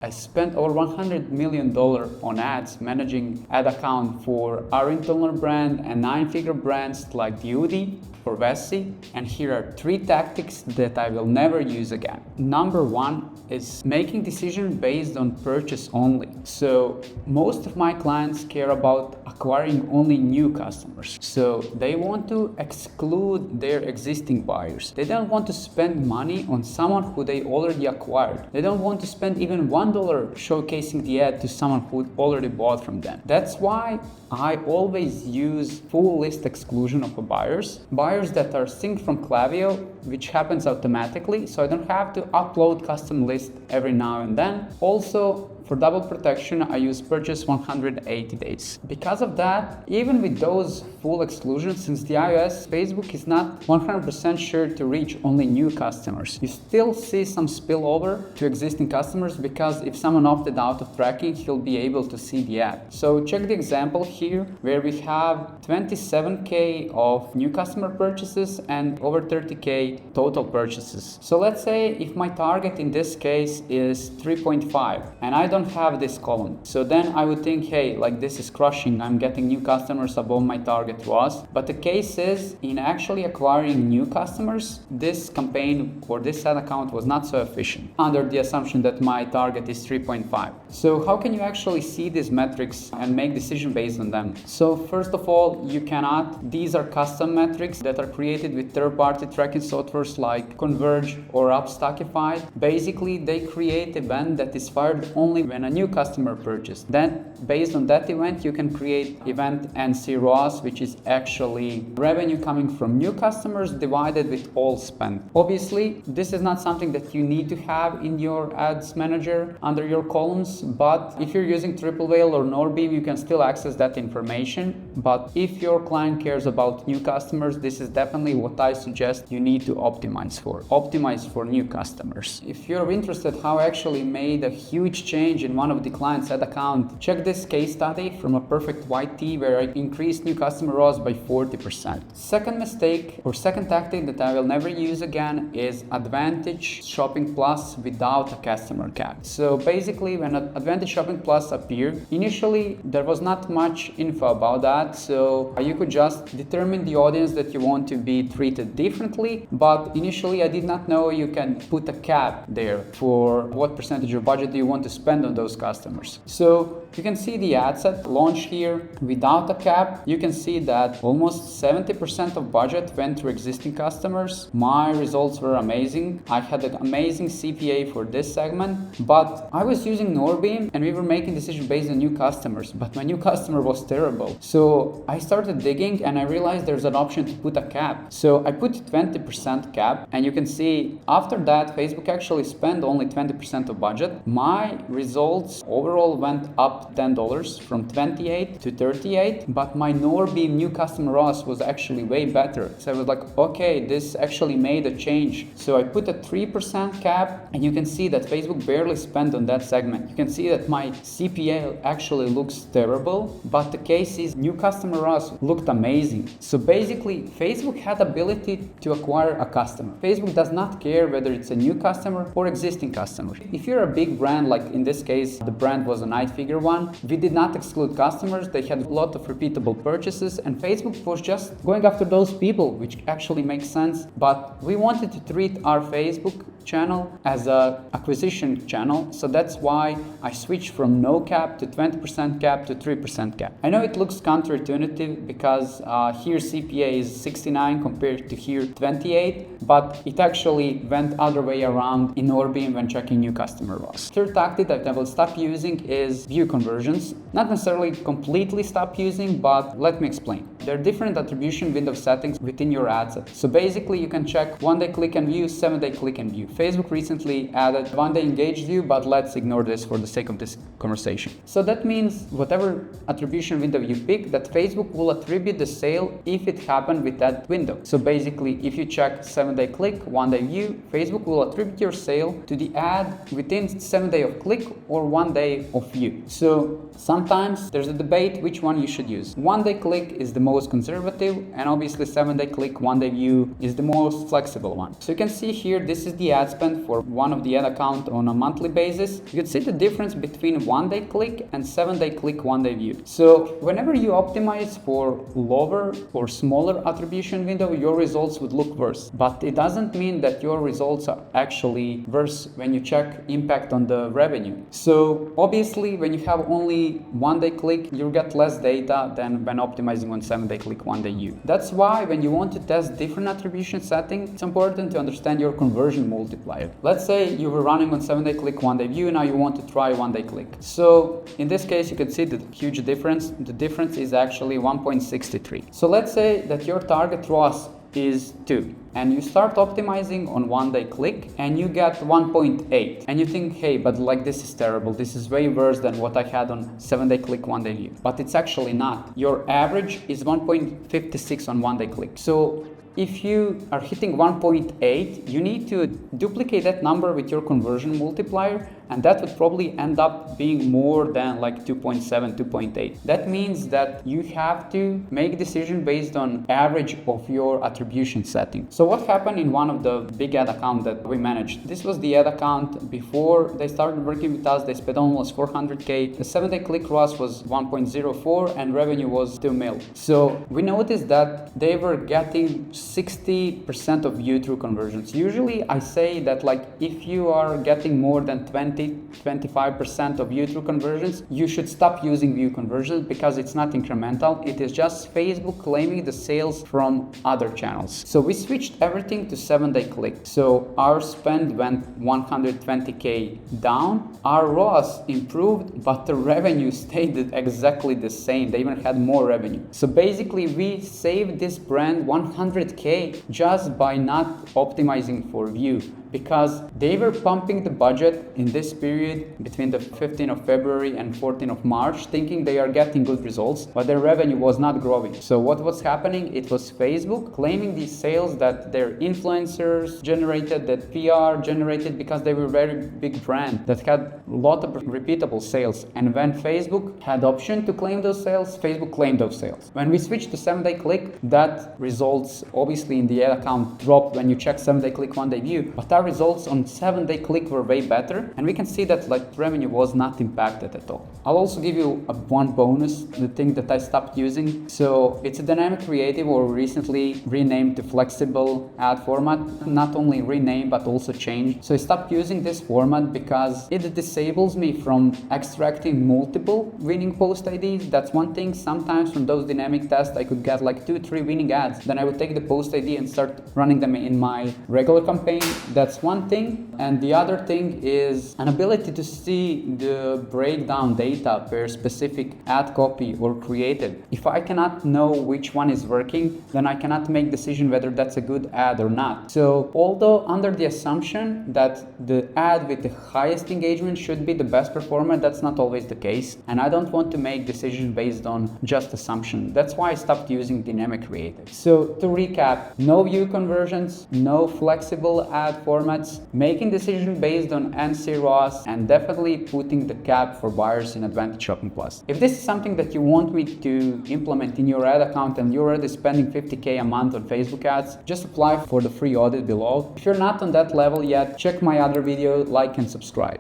I spent over $100 million on ads managing ad account for our internal brand and 9-figure brands like Audit or Vessi, and here are 3 tactics that I will never use again. Number 1 is making decisions based on purchase only. So most of my clients care about acquiring only new customers. So they want to exclude their existing buyers. They don't want to spend money on someone who they already acquired. They don't want to spend even $1 showcasing the ad to someone who already bought from them. That's why I always use full list exclusion of buyers that are synced from Klaviyo, which happens automatically, so I don't have to upload custom list every now and then. Also, for double protection, I use purchase 180 days. Because of that, even with those full exclusions, since the iOS, Facebook is not 100% sure to reach only new customers. You still see some spillover to existing customers because if someone opted out of tracking, he'll be able to see the ad. So check the example here where we have 27K of new customer purchases and over 30K total purchases. So let's say if my target in this case is 3.5 and I don't have this column. So then I would think, hey, like this is crushing. I'm getting new customers above my target was. But the case is in actually acquiring new customers, this campaign or this ad account was not so efficient under the assumption that my target is 3.5. So how can you actually see these metrics and make decision based on them? So first of all, you cannot. These are custom metrics that are created with third-party tracking softwares like Converge or Upstackify. Basically, they create an event that is fired only when a new customer purchased. Then, based on that event, you can create event NC ROAS, which is actually revenue coming from new customers divided with all spend. Obviously, this is not something that you need to have in your ads manager under your columns, but if you're using Triple Whale or Norbeam, you can still access that information. But if your client cares about new customers, this is definitely what I suggest you need to optimize for. Optimize for new customers. If you're interested how I actually made a huge change in one of the clients' ad account, check this case study from a perfect YT where I increased new customer ROAS by 40%. Second mistake or second tactic that I will never use again is Advantage Shopping Plus without a customer cap. So basically when Advantage Shopping Plus appeared, initially there was not much info about that, so you could just determine the audience that you want to be treated differently, but initially I did not know you can put a cap there for what percentage of budget do you want to spend on those customers. So you can see the ad set launch here without a cap. You can see that almost 70% of budget went to existing customers. My results were amazing. I had an amazing CPA for this segment, but I was using Norbeam and we were making decisions based on new customers, but my new customer was terrible. So I started digging and I realized there's an option to put a cap. So I put 20% cap and you can see after that Facebook actually spent only 20% of budget. My results overall went up $10 from 28 to 38, but my Norbeam new customer ROAS was actually way better. So I was like, okay, this actually made a change. So I put a 3% cap and you can see that Facebook barely spent on that segment. You can see that my CPA actually looks terrible, but the case is new customer ROAS looked amazing. So basically Facebook had ability to acquire a customer. Facebook does not care whether it's a new customer or existing customer. If you're a big brand, like in this case, the brand was a 9-figure one, we did not exclude customers. They had a lot of repeatable purchases and Facebook was just going after those people, which actually makes sense. But we wanted to treat our Facebook channel as a acquisition channel. So that's why I switched from no cap to 20% cap to 3% cap. I know it looks counterintuitive because here CPA is 69 compared to here 28, but it actually went other way around in Norbeam when checking new customer ROAS. Third tactic that I will stop using is view conversions. Not necessarily completely stop using, but let me explain. There are different attribution window settings within your ad set. So basically you can check 1-day click and view, 7-day click and view. Facebook recently added 1-day engaged view, but let's ignore this for the sake of this conversation. So that means whatever attribution window you pick, that Facebook will attribute the sale if it happened with that window. So basically if you check 7-day click, 1-day view, Facebook will attribute your sale to the ad within 7-day of click or 1 day of view. So sometimes there's a debate which one you should use. 1-day click is the most conservative, and obviously 7-day click, 1-day view is the most flexible one. So you can see here, this is the ad spend for one of the ad account on a monthly basis, you can see the difference between 1-day click and 7-day click 1-day view. So whenever you optimize for lower or smaller attribution window, your results would look worse. But it doesn't mean that your results are actually worse when you check impact on the revenue. So obviously, when you have only 1-day click, you get less data than when optimizing on 7-day click 1-day view. That's why when you want to test different attribution settings, it's important to understand your conversion multiplier. Let's say you were running on 7-day click 1-day view, now you want to try 1-day click. So in this case, you can see the huge difference. The difference is actually 1.63. So let's say that your target ROAS is 2 and you start optimizing on 1-day click and you get 1.8 and you think, hey, but like this is terrible, this is way worse than what I had on 7-day click 1-day view. But it's actually not. Your average is 1.56 on 1-day click. So if you are hitting 1.8, you need to duplicate that number with your conversion multiplier, and that would probably end up being more than like 2.7, 2.8. That means that you have to make a decision based on average of your attribution setting. So what happened in one of the big ad accounts that we managed? This was the ad account before they started working with us. They spent almost 400K. The 7-day click ROAS was 1.04 and revenue was 2 mil. So we noticed that they were getting 60% of view-through conversions. Usually I say that like if you are getting more than 25% of view-through conversions, you should stop using view conversions because it's not incremental. It is just Facebook claiming the sales from other channels. So we switched everything to 7-day click. So our spend went 120K down. Our ROAS improved, but the revenue stayed exactly the same. They even had more revenue. So basically we saved this brand 100K just by not optimizing for view, because they were pumping the budget in this period between the 15th of February and 14th of March, thinking they are getting good results, but their revenue was not growing. So what was happening? It was Facebook claiming these sales that their influencers generated, that PR generated, because they were a very big brand that had a lot of repeatable sales. And when Facebook had option to claim those sales, Facebook claimed those sales. When we switched to 7-day click, that results obviously in the ad account dropped when you check 7-day click 1-day view, but our results on 7-day click were way better, and we can see that like revenue was not impacted at all. I'll also give you one bonus, the thing that I stopped using. So it's a dynamic creative, or recently renamed to flexible ad format. Not only renamed but also changed. So I stopped using this format because it disables me from extracting multiple winning post IDs. That's one thing. Sometimes from those dynamic tests I could get like 2-3 winning ads. Then I would take the post ID and start running them in my regular campaign. That's one thing. And the other thing is an ability to see the breakdown data per specific ad copy or creative. If I cannot know which one is working, then I cannot make decision whether that's a good ad or not. So although under the assumption that the ad with the highest engagement should be the best performer, that's not always the case. And I don't want to make decisions based on just assumption. That's why I stopped using dynamic creative. So to recap, no view conversions, no flexible ad formats, making decision based on NC ROAS, and definitely putting the cap for buyers in Advantage Shopping Plus. If this is something that you want me to implement in your ad account and you're already spending 50K a month on Facebook ads, just apply for the free audit below. If you're not on that level yet, check my other video, like and subscribe.